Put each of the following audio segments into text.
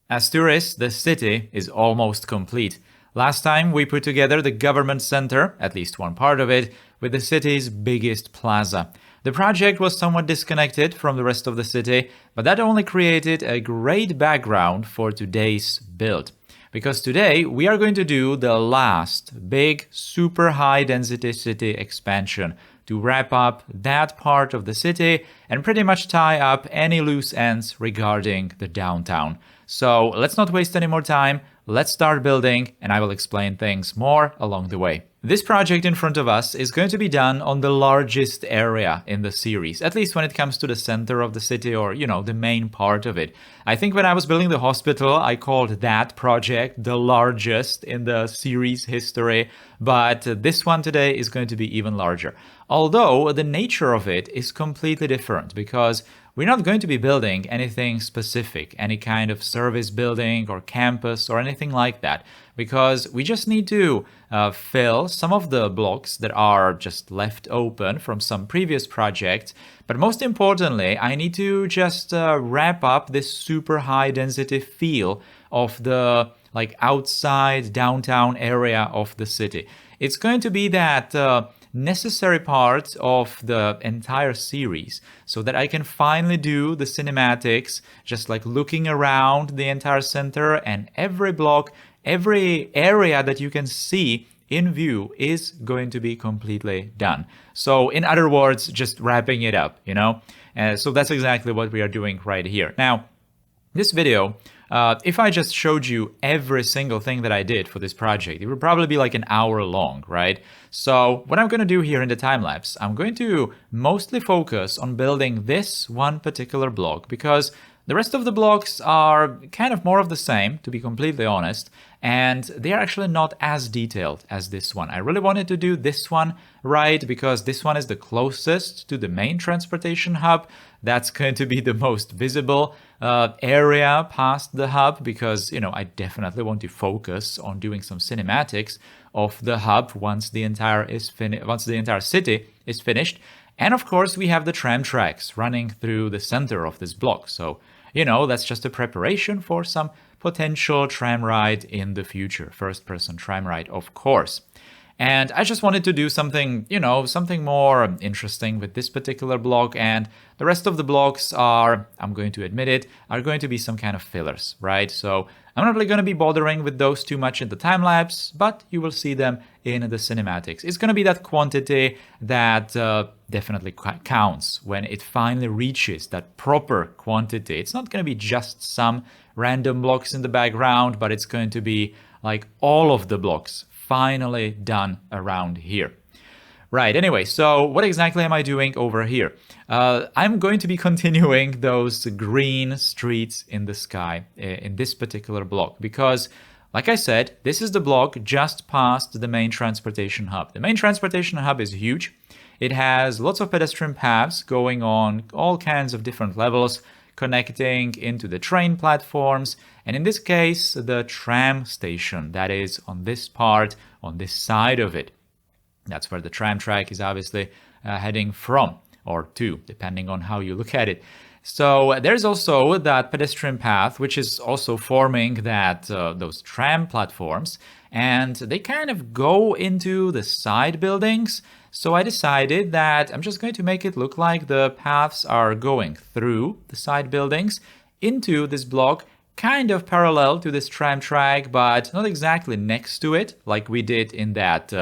Asturis, the city, is almost complete. Last time we put together the government center, at least one part of it, with the city's biggest plaza. The project was somewhat disconnected from the rest of the city, but that only created a great background for today's build. Because today we are going to do the last big super high density city expansion to wrap up that part of the city and pretty much tie up any loose ends regarding the downtown. So let's not waste any more time. Let's start building and I will explain things more along the way. This project in front of us is going to be done on the largest area in the series, at least when it comes to the center of the city or, the main part of it. I think when I was building the hospital, I called that project the largest in the series history, but this one today is going to be even larger. Although the nature of it is completely different because we're not going to be building anything specific, any kind of service building or campus or anything like that, because we just need to fill some of the blocks that are just left open from some previous projects. But most importantly, I need to just wrap up this super high density feel of the outside downtown area of the city. It's going to be that necessary part of the entire series so that I can finally do the cinematics, just like looking around the entire center, and every block, every area that you can see in view is going to be completely done. So in other words, just wrapping it up, so that's exactly what we are doing right here. Now, this video, if I just showed you every single thing that I did for this project, it would probably be like an hour long, right? So what I'm going to do here in the time lapse, I'm going to mostly focus on building this one particular block because the rest of the blocks are kind of more of the same, to be completely honest, and they are actually not as detailed as this one. I really wanted to do this one right because this one is the closest to the main transportation hub. That's going to be the most visible area past the hub because, I definitely want to focus on doing some cinematics of the hub once the entire city is finished. And of course, we have the tram tracks running through the center of this block. So, that's just a preparation for some potential tram ride in the future. First-person tram ride, of course. And I just wanted to do something, something more interesting with this particular block. And the rest of the blocks are, I'm going to admit it, are going to be some kind of fillers, right? So I'm not really going to be bothering with those too much in the time lapse, but you will see them in the cinematics. It's going to be that quantity that definitely counts when it finally reaches that proper quantity. It's not going to be just some random blocks in the background, but it's going to be like all of the blocks finally done around here. Right, anyway, so what exactly am I doing over here? I'm going to be continuing those green streets in the sky in this particular block because, like I said, this is the block just past the main transportation hub. The main transportation hub is huge. It has lots of pedestrian paths going on all kinds of different levels, connecting into the train platforms, and in this case, the tram station that is on this part, on this side of it. That's where the tram track is obviously heading from, or to, depending on how you look at it. So there's also that pedestrian path, which is also forming that those tram platforms, and they kind of go into the side buildings. So I decided that I'm just going to make it look like the paths are going through the side buildings into this block, kind of parallel to this tram track, but not exactly next to it, like we did in that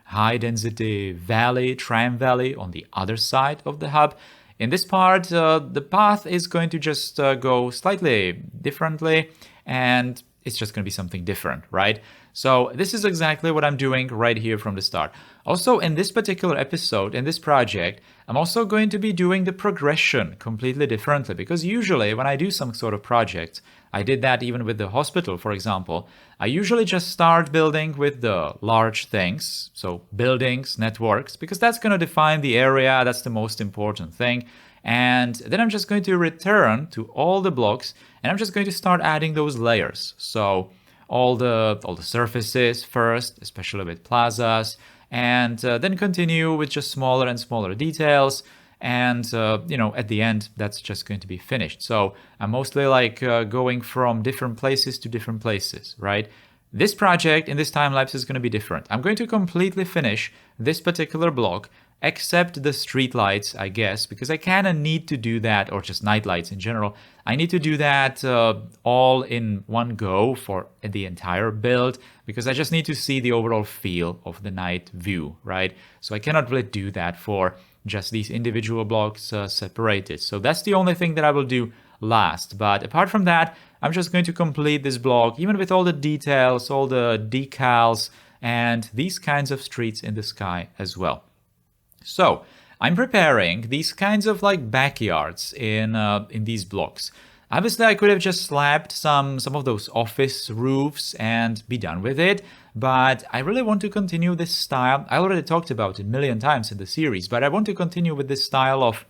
high density valley, tram valley on the other side of the hub. In this part, the path is going to just go slightly differently, and it's just going to be something different, right? So this is exactly what I'm doing right here from the start. Also, in this particular episode, in this project, I'm also going to be doing the progression completely differently because usually when I do some sort of project, I did that even with the hospital, for example, I usually just start building with the large things, so buildings, networks, because that's going to define the area, that's the most important thing. And then I'm just going to return to all the blocks and I'm just going to start adding those layers. So all the surfaces first, especially with plazas, and then continue with just smaller and smaller details. And, at the end, that's just going to be finished. So I'm mostly like going from different places to different places, right? This project in this time lapse is going to be different. I'm going to completely finish this particular block, except the street lights, I guess, because I kind of need to do that, or just night lights in general. I need to do that all in one go for the entire build, because I just need to see the overall feel of the night view, right? So I cannot really do that for just these individual blocks separated. So that's the only thing that I will do last. But apart from that, I'm just going to complete this block, even with all the details, all the decals, and these kinds of streets in the sky as well. So I'm preparing these kinds of like backyards in these blocks. Obviously, I could have just slapped some of those office roofs and be done with it, but I really want to continue this style. I already talked about it a million times in the series, but I want to continue with this style of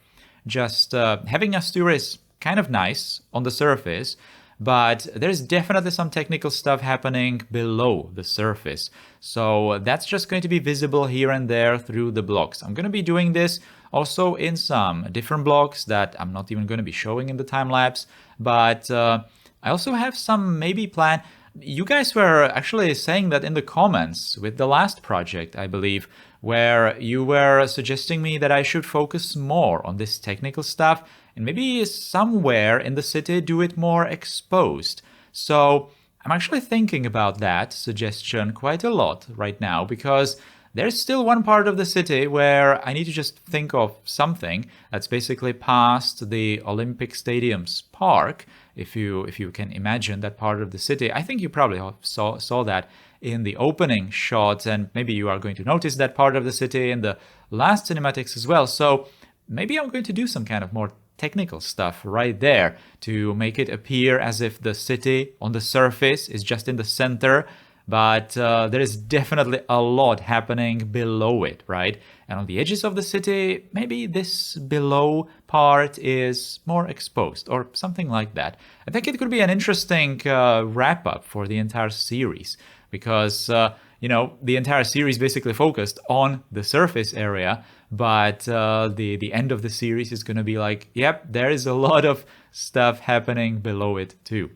just having Asturis kind of nice on the surface, but there's definitely some technical stuff happening below the surface. So that's just going to be visible here and there through the blocks. I'm going to be doing this also in some different blocks that I'm not even going to be showing in the time lapse, but I also have some maybe plan. You guys were actually saying that in the comments with the last project, I believe, where you were suggesting me that I should focus more on this technical stuff and maybe somewhere in the city do it more exposed. So I'm actually thinking about that suggestion quite a lot right now, because there's still one part of the city where I need to just think of something that's basically past the Olympic Stadium's park. If you can imagine that part of the city, I think you probably saw that in the opening shot, and maybe you are going to notice that part of the city in the last cinematics as well. So maybe I'm going to do some kind of more technical stuff right there to make it appear as if the city on the surface is just in the center, but there is definitely a lot happening below it, right? And on the edges of the city, maybe this below part is more exposed or something like that. I think it could be an interesting wrap-up for the entire series, because the entire series basically focused on the surface area, but the end of the series is going to be like, yep, there is a lot of stuff happening below it too.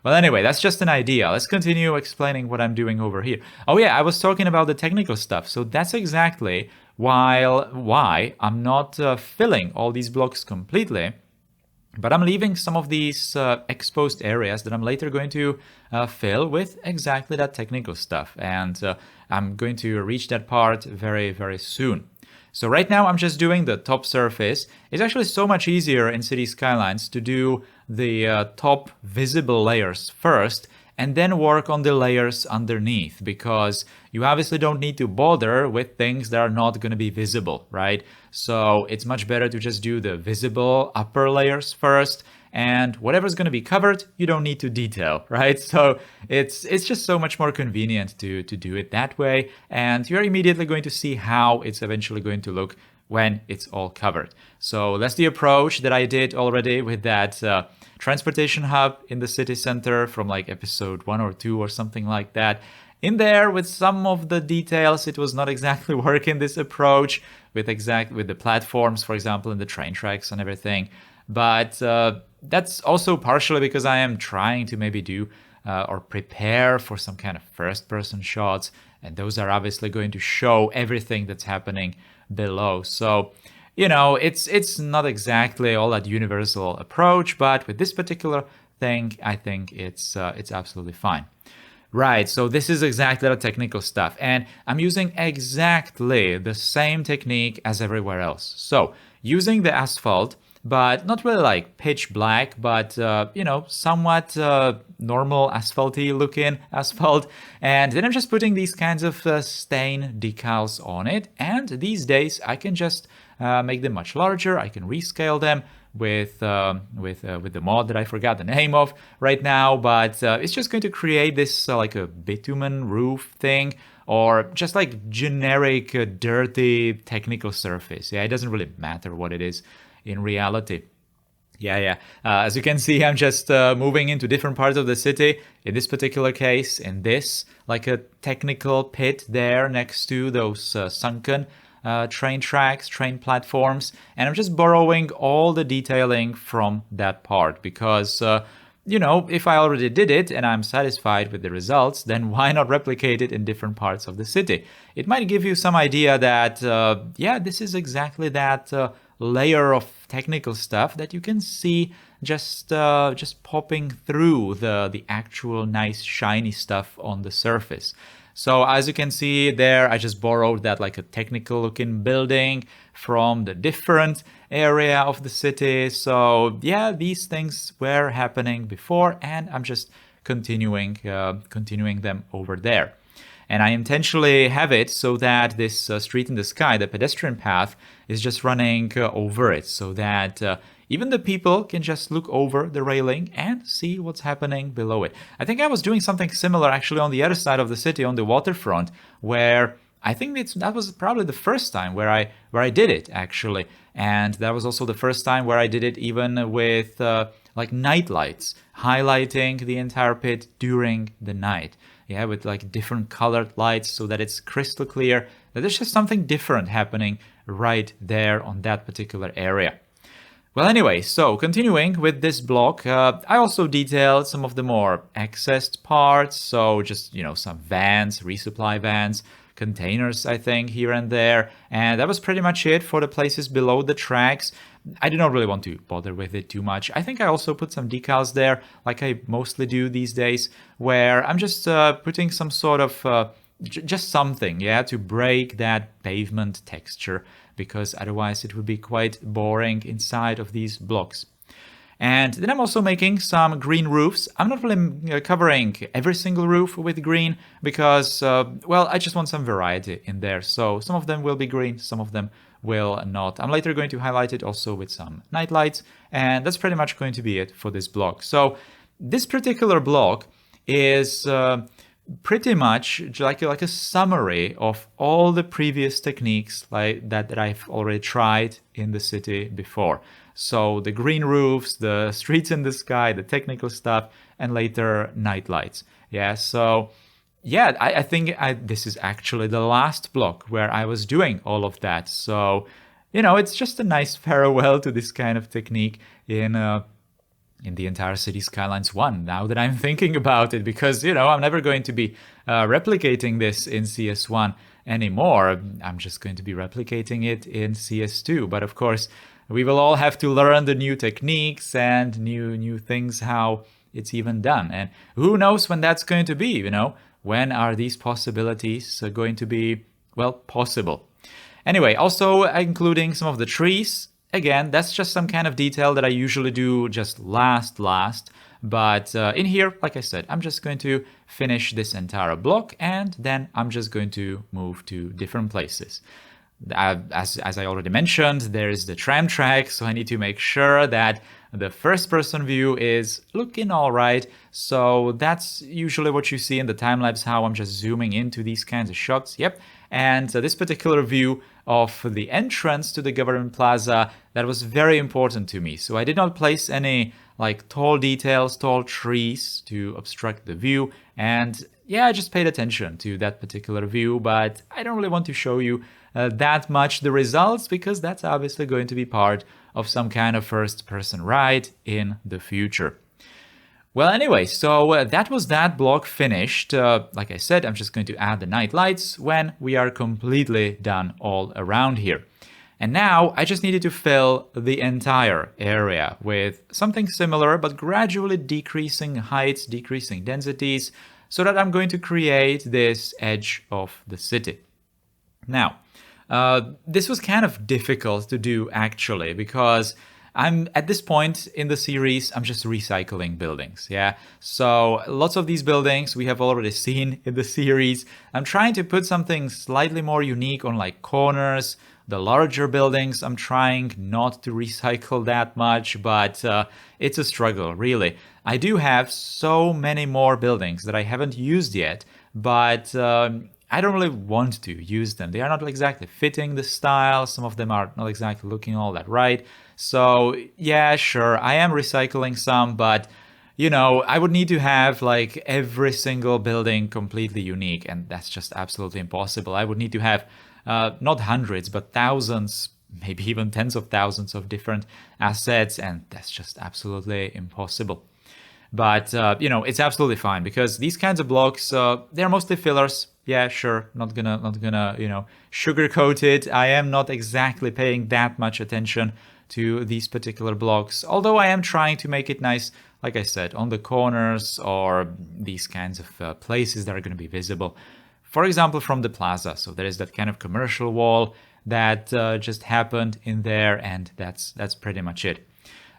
Well, anyway, that's just an idea. Let's continue explaining what I'm doing over here. Oh yeah, I was talking about the technical stuff. So that's exactly why I'm not filling all these blocks completely, but I'm leaving some of these exposed areas that I'm later going to fill with exactly that technical stuff. And I'm going to reach that part very, very soon. So right now I'm just doing the top surface. It's actually so much easier in City Skylines to do the top visible layers first and then work on the layers underneath, because you obviously don't need to bother with things that are not going to be visible, right? So it's much better to just do the visible upper layers first, and whatever's going to be covered, you don't need to detail, right? So it's just so much more convenient to do it that way, and you're immediately going to see how it's eventually going to look when it's all covered. So that's the approach that I did already with that transportation hub in the city center from like episode 1 or 2 or something like that. In there with some of the details, it was not exactly working, this approach with the platforms, for example, and the train tracks and everything. But that's also partially because I am trying to maybe do or prepare for some kind of first-person shots, and those are obviously going to show everything that's happening below. So, it's not exactly all that universal approach, but with this particular thing, I think it's absolutely fine. Right, so this is exactly the technical stuff, and I'm using exactly the same technique as everywhere else. So, using the asphalt, but not really like pitch black, but somewhat normal asphalty looking asphalt. And then I'm just putting these kinds of stain decals on it. And these days I can just make them much larger. I can rescale them with the mod that I forgot the name of right now, but it's just going to create this like a bitumen roof thing, or just like generic dirty technical surface. Yeah, it doesn't really matter what it is in reality. Yeah. As you can see, I'm just moving into different parts of the city. In this particular case, in this, like a technical pit there next to those sunken train tracks, train platforms, and I'm just borrowing all the detailing from that part because if I already did it and I'm satisfied with the results, then why not replicate it in different parts of the city? It might give you some idea that, this is exactly that layer of technical stuff that you can see just popping through the actual nice shiny stuff on the surface. So as you can see there, I just borrowed that like a technical looking building from the different area of the city. So yeah, these things were happening before and I'm just continuing them over there. And I intentionally have it so that this street in the sky, the pedestrian path, is just running over it so that even the people can just look over the railing and see what's happening below it. I think I was doing something similar actually on the other side of the city, on the waterfront, where I think that was probably the first time where I did it actually. And that was also the first time where I did it even with like night lights, highlighting the entire pit during the night. Yeah, with like different colored lights so that it's crystal clear that there's just something different happening right there on that particular area. Well, anyway, so continuing with this block, I also detailed some of the more accessed parts. So just, some vans, resupply vans, containers, I think, here and there. And that was pretty much it for the places below the tracks. I did not really want to bother with it too much. I think I also put some decals there, like I mostly do these days, where I'm just putting some sort of just something, to break that pavement texture, because otherwise it would be quite boring inside of these blocks. And then I'm also making some green roofs. I'm not really covering every single roof with green because, I just want some variety in there. So some of them will be green, some of them will not. I'm later going to highlight it also with some night lights, and that's pretty much going to be it for this block. So this particular block is pretty much like a summary of all the previous techniques that I've already tried in the city before. So the green roofs, the streets in the sky, the technical stuff, and later night lights. I think this is actually the last block where I was doing all of that. So, it's just a nice farewell to this kind of technique in the entire City Skylines 1, now that I'm thinking about it, because, I'm never going to be replicating this in CS1 anymore. I'm just going to be replicating it in CS2. But of course, we will all have to learn the new techniques and new things, how it's even done. And who knows when that's going to be, When are these possibilities going to be, possible? Anyway, also including some of the trees. Again, that's just some kind of detail that I usually do just last. But in here, like I said, I'm just going to finish this entire block and then I'm just going to move to different places. As I already mentioned, there is the tram track, so I need to make sure that the first-person view is looking all right. So that's usually what you see in the time-lapse, how I'm just zooming into these kinds of shots. Yep. And this particular view of the entrance to the government plaza, that was very important to me. So I did not place any like tall details, tall trees to obstruct the view. And I just paid attention to that particular view, but I don't really want to show you that much the results, because that's obviously going to be part of some kind of first-person ride in the future. Well, anyway, so that was that block finished. Like I said, I'm just going to add the night lights when we are completely done all around here. And now I just needed to fill the entire area with something similar, but gradually decreasing heights, decreasing densities, so that I'm going to create this edge of the city. Now, this was kind of difficult to do actually, because I'm at this point in the series, I'm just recycling buildings. So lots of these buildings we have already seen in the series. I'm trying to put something slightly more unique on like corners. The larger buildings, I'm trying not to recycle that much, but it's a struggle, really. I do have so many more buildings that I haven't used yet, but I don't really want to use them. They are not exactly fitting the style. Some of them are not exactly looking all that right. So yeah, sure, I am recycling some, but I would need to have like every single building completely unique, and that's just absolutely impossible. I would need to have not hundreds, but thousands, maybe even tens of thousands of different assets, and that's just absolutely impossible. But, it's absolutely fine because these kinds of blocks, they're mostly fillers. Yeah, sure, not gonna, sugarcoat it. I am not exactly paying that much attention to these particular blocks, although I am trying to make it nice, like I said, on the corners or these kinds of places that are going to be visible. For example, from the plaza. So there is that kind of commercial wall that just happened in there, and that's pretty much it.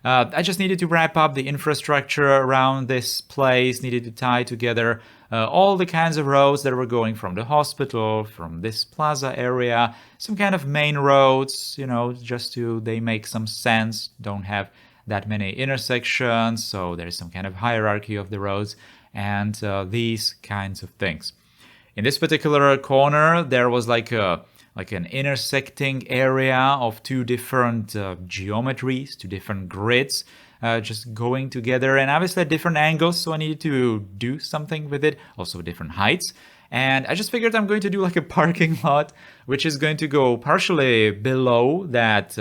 I just needed to wrap up the infrastructure around this place, needed to tie together all the kinds of roads that were going from the hospital, from this plaza area, some kind of main roads, just they make some sense, don't have that many intersections, so there's some kind of hierarchy of the roads, and these kinds of things. In this particular corner, there was like an intersecting area of two different geometries, two different grids, just going together, and obviously at different angles, so I needed to do something with it, also different heights. And I just figured I'm going to do like a parking lot, which is going to go partially below that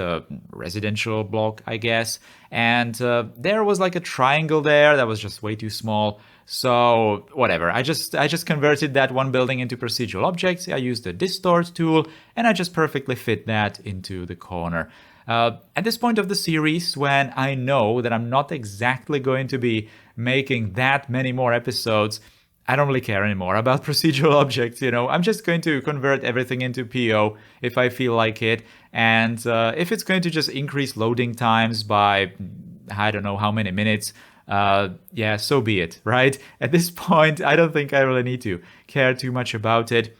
residential block, I guess. And there was like a triangle there that was just way too small. So whatever, I just converted that one building into procedural objects. I used the distort tool, and I just perfectly fit that into the corner. At this point of the series, when I know that I'm not exactly going to be making that many more episodes, I don't really care anymore about procedural objects, I'm just going to convert everything into PO if I feel like it. And if it's going to just increase loading times by, I don't know how many minutes, yeah, so be it, right? At this point, I don't think I really need to care too much about it.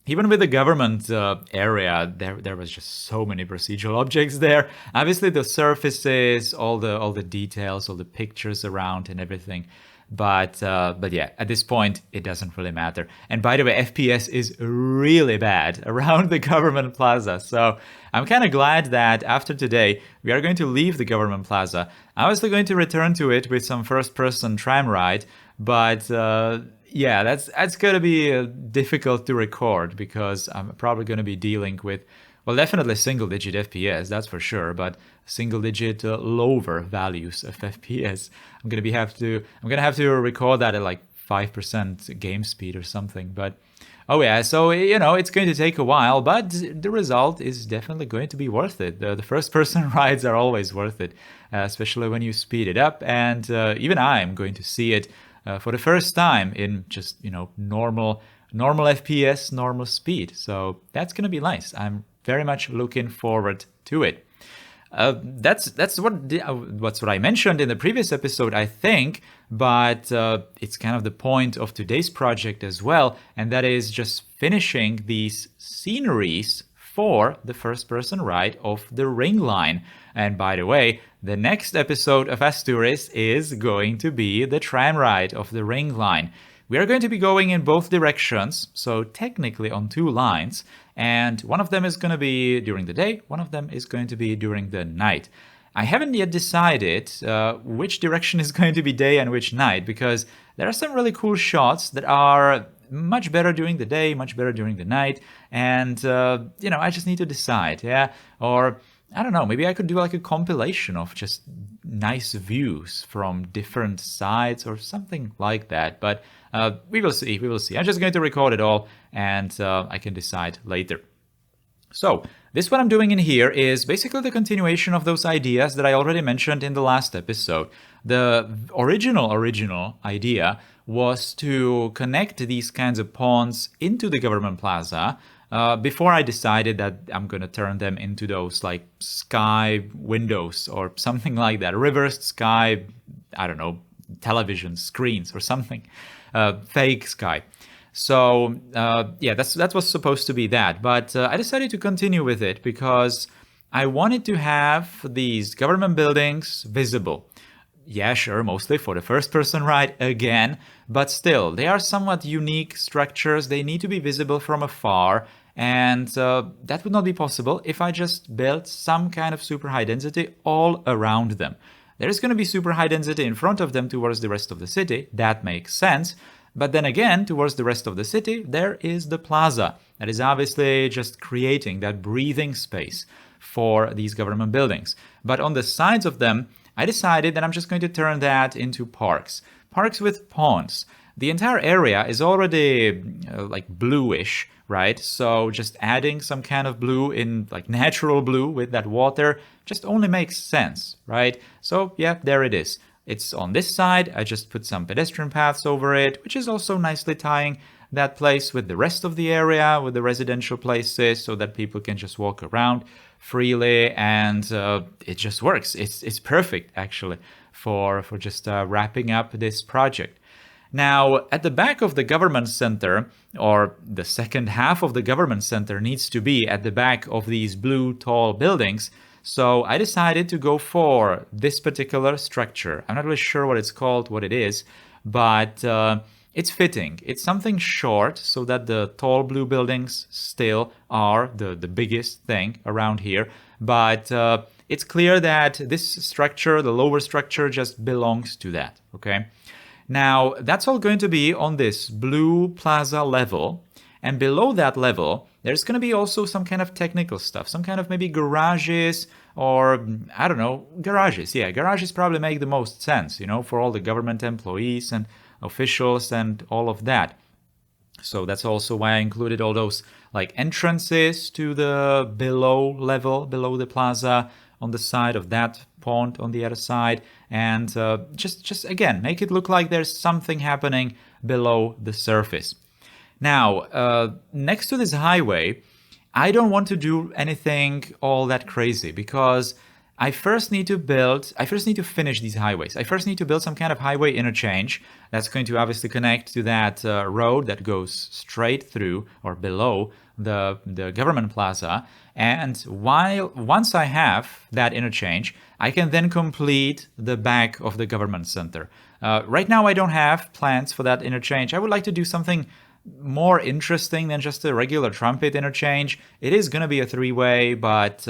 Even with the government area, there was just so many procedural objects there. Obviously, the surfaces, all the details, all the pictures around and everything. But yeah, at this point, it doesn't really matter. And by the way, FPS is really bad around the government plaza. So I'm kind of glad that after today, we are going to leave the government plaza. I'm obviously going to return to it with some first-person tram ride. But yeah, that's going to be difficult to record because I'm probably going to be dealing with, well, definitely single-digit FPS, that's for sure, but single-digit lower values of FPS. I'm gonna have to record that at like 5% game speed or something. But oh yeah, so it's going to take a while, but the result is definitely going to be worth it. The first-person rides are always worth it, especially when you speed it up. And even I'm going to see it for the first time in just normal FPS, normal speed. So that's gonna be nice. I'm very much looking forward to it. That's what I mentioned in the previous episode, I think, but it's kind of the point of today's project as well, and that is just finishing these sceneries for the first-person ride of the Ring Line. And by the way, the next episode of Asturis is going to be the tram ride of the Ring Line. We are going to be going in both directions, so technically on two lines, and one of them is going to be during the day, one of them is going to be during the night. I haven't yet decided which direction is going to be day and which night, because there are some really cool shots that are much better during the day, much better during the night, and I just need to decide, yeah? Or I don't know, maybe I could do like a compilation of just nice views from different sides or something like that. But we will see. I'm just going to record it all, and I can decide later. So this what I'm doing in here is basically the continuation of those ideas that I already mentioned in the last episode. The original idea was to connect these kinds of pawns into the government plaza before I decided that I'm going to turn them into those like sky windows or something like that. Reversed sky, I don't know, television screens or something. Fake sky. So yeah, that was supposed to be that. But I decided to continue with it because I wanted to have these government buildings visible. Yeah, sure, mostly for the first-person ride again, but still, they are somewhat unique structures. They need to be visible from afar, and that would not be possible if I just built some kind of super high density all around them. There is going to be super high density in front of them towards the rest of the city. That makes sense. But then again, towards the rest of the city, there is the plaza. that is obviously just creating that breathing space for these government buildings. But on the sides of them, I decided that I'm just going to turn that into parks. Parks with ponds. The entire area is already like bluish, right? So just adding some kind of blue in like natural blue with that water just only makes sense, right? So yeah, there it is. It's on this side. I just put some pedestrian paths over it, which is also nicely tying that place with the rest of the area, with the residential places, so that people can just walk around freely, and it just works. It's perfect actually for just wrapping up this project. Now, at the back of the government center, or the second half of the government center needs to be at the back of these blue tall buildings. So I decided to go for this particular structure. I'm not really sure what it's called, what it is, but it's fitting. It's something short so that the tall blue buildings still are the biggest thing around here. But it's clear that this structure, the lower structure, just belongs to that, okay? Now, that's all going to be on this blue plaza level. And below that level, there's going to be also some kind of technical stuff, some kind of maybe garages, or I don't know, garages. Yeah, garages probably make the most sense, you know, for all the government employees and officials and all of that. So that's also why I included all those like entrances to the below level, below the plaza, on the side of that pond on the other side, and just again make it look like there's something happening below the surface. Now, next to this highway, I don't want to do anything all that crazy, because I first need to finish these highways. I first need to build some kind of highway interchange that's going to obviously connect to that road that goes straight through or below the government plaza. And once I have that interchange, I can then complete the back of the government center. Right now, I don't have plans for that interchange. I would like to do something more interesting than just a regular trumpet interchange. It is going to be a three-way, but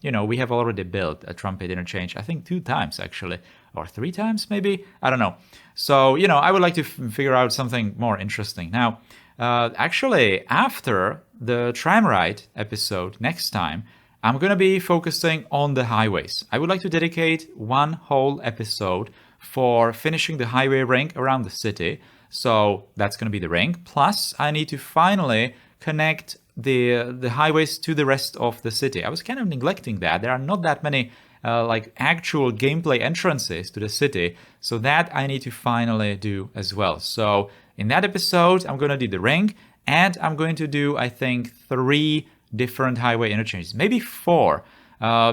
we have already built a trumpet interchange, I think 2 times actually, or 3 times maybe, I don't know. So I would like to figure out something more interesting. Now, actually, after the tram ride episode next time, I'm going to be focusing on the highways. I would like to dedicate one whole episode for finishing the highway ring around the city. So that's going to be the ring. Plus, I need to finally connect the highways to the rest of the city. I was kind of neglecting that. There are not that many actual gameplay entrances to the city. So that I need to finally do as well. So in that episode, I'm going to do the ring, and I'm going to do, I think, 3 different highway interchanges, maybe 4.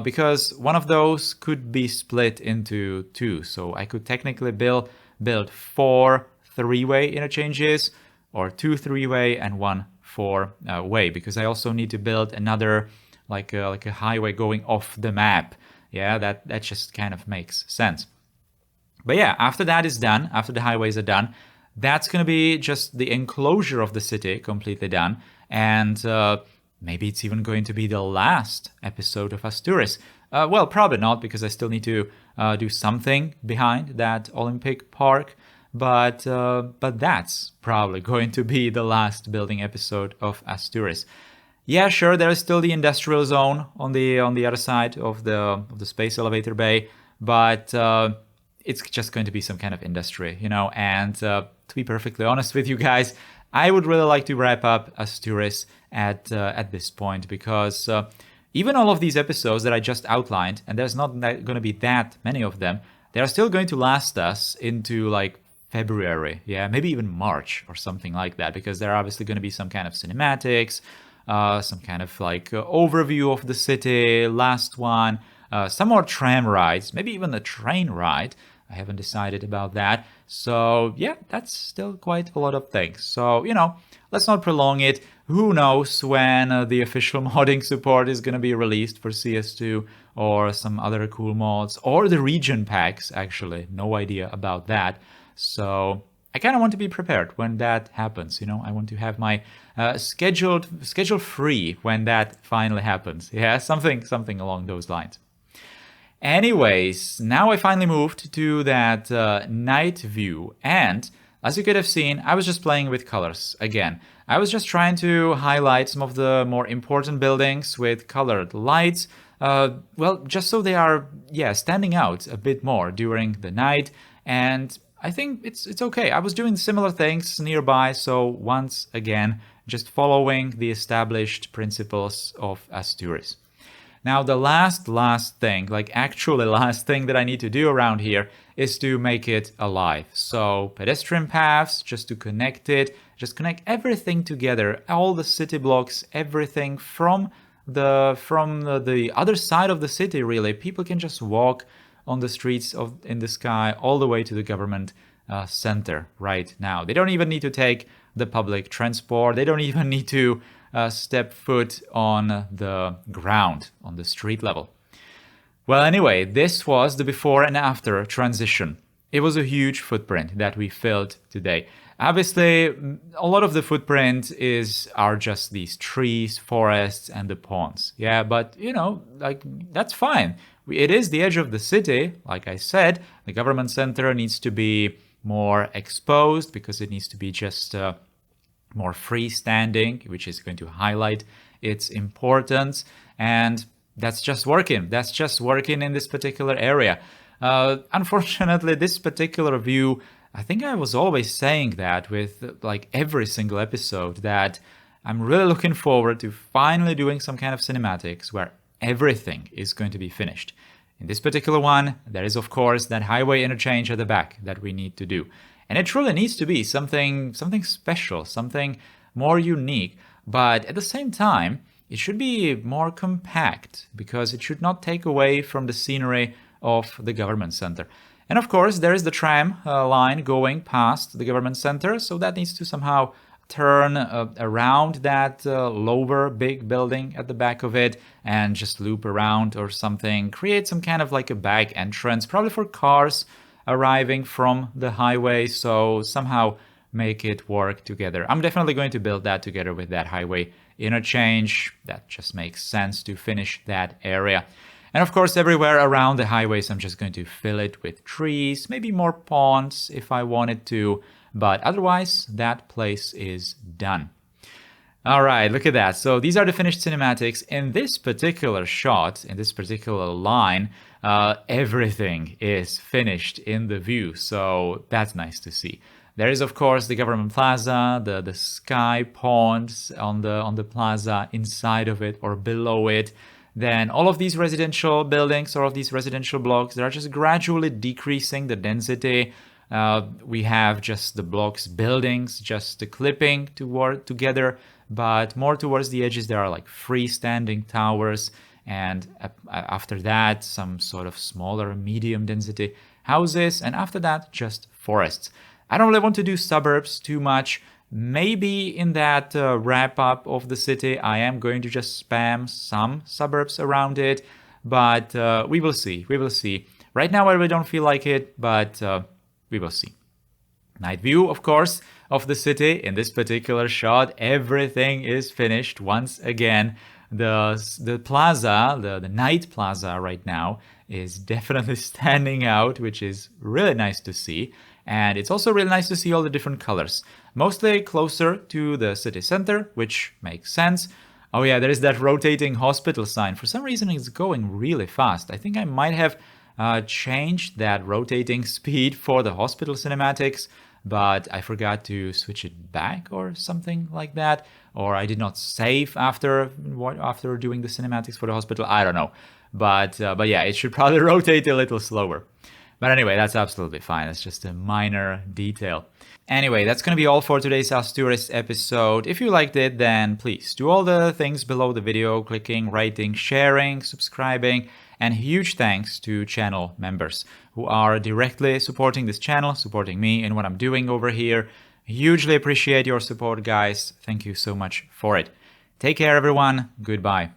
Because one of those could be split into 2. So I could technically build 4 3-way interchanges, or 2 3-way and 1 4-way, because I also need to build another like a highway going off the map. Yeah, that just kind of makes sense. But yeah, after that is done, after the highways are done, that's going to be just the enclosure of the city completely done. And maybe it's even going to be the last episode of Asturis. Well, probably not, because I still need to do something behind that Olympic Park. But that's probably going to be the last building episode of Asturis. Yeah, sure, there is still the industrial zone on the other side of the space elevator bay, but it's just going to be some kind of industry, And to be perfectly honest with you guys, I would really like to wrap up Asturis at this point, because even all of these episodes that I just outlined, and there's not going to be that many of them, they are still going to last us into February, yeah, maybe even March or something like that, because there are obviously going to be some kind of cinematics, some kind of overview of the city, last one, some more tram rides, maybe even a train ride. I haven't decided about that. So yeah, that's still quite a lot of things. So, let's not prolong it. Who knows when the official modding support is going to be released for CS2 or some other cool mods, or the region packs, actually. No idea about that. So I kind of want to be prepared when that happens. I want to have my schedule free when that finally happens. Yeah, something along those lines. Anyways, now I finally moved to that night view, and As you could have seen, I was just playing with colors again. I was just trying to highlight some of the more important buildings with colored lights. Well, just so they are, yeah, standing out a bit more during the night. And I think it's okay. I was doing similar things nearby, so once again, just following the established principles of Asturis. Now, the last thing, like actually last thing that I need to do around here is to make it alive. So pedestrian paths, just to connect it, just connect everything together, all the city blocks, everything from the other side of the city, really. People can just walk on the streets in the sky all the way to the government center right now. They don't even need to take the public transport. They don't even need to step foot on the ground, on the street level. Well, anyway, this was the before and after transition. It was a huge footprint that we filled today. Obviously, a lot of the footprint are just these trees, forests, and the ponds. Yeah, but you know, like that's fine. It is the edge of the city. Like I said, the government center needs to be more exposed because it needs to be just more freestanding, which is going to highlight its importance. And that's just working. That's just working in this particular area. Unfortunately, this particular view, I think I was always saying that with like every single episode, that I'm really looking forward to finally doing some kind of cinematics where everything is going to be finished. In this particular one, there is of course that highway interchange at the back that we need to do. And it truly needs to be something special, something more unique. But at the same time, it should be more compact because it should not take away from the scenery of the government center. And of course, there is the tram line going past the government center, so that needs to somehow turn around that lower big building at the back of it and just loop around or something, create some kind of like a back entrance, probably for cars arriving from the highway, so somehow make it work together. I'm definitely going to build that together with that highway interchange. That just makes sense to finish that area. And of course, everywhere around the highways, I'm just going to fill it with trees, maybe more ponds if I wanted to, but otherwise that place is done. All right, look at that. So these are the finished cinematics. In this particular shot, in this particular line, everything is finished in the view. So that's nice to see. There is, of course, the government plaza, the sky ponds on the plaza, inside of it or below it. Then all of these residential buildings or of these residential blocks, they're just gradually decreasing the density. We have just the blocks, buildings, just the clipping together, but more towards the edges, there are like freestanding towers. And after that, some sort of smaller, medium density houses. And after that, just forests. I don't really want to do suburbs too much. Maybe in that wrap up of the city, I am going to just spam some suburbs around it, but we will see. We will see. Right now, I really don't feel like it, but we will see. Night view, of course, of the city. In this particular shot, everything is finished once again. The plaza, the night plaza right now is definitely standing out, which is really nice to see. And it's also really nice to see all the different colors. Mostly closer to the city center, which makes sense. Oh yeah, there is that rotating hospital sign. For some reason, it's going really fast. I think I might have changed that rotating speed for the hospital cinematics, but I forgot to switch it back or something like that. Or I did not save after doing the cinematics for the hospital. I don't know. But yeah, it should probably rotate a little slower. But anyway, that's absolutely fine. It's just a minor detail. Anyway, that's going to be all for today's Asturis episode. If you liked it, then please do all the things below the video, clicking, rating, sharing, subscribing, and huge thanks to channel members who are directly supporting this channel, supporting me in what I'm doing over here. Hugely appreciate your support, guys. Thank you so much for it. Take care, everyone. Goodbye.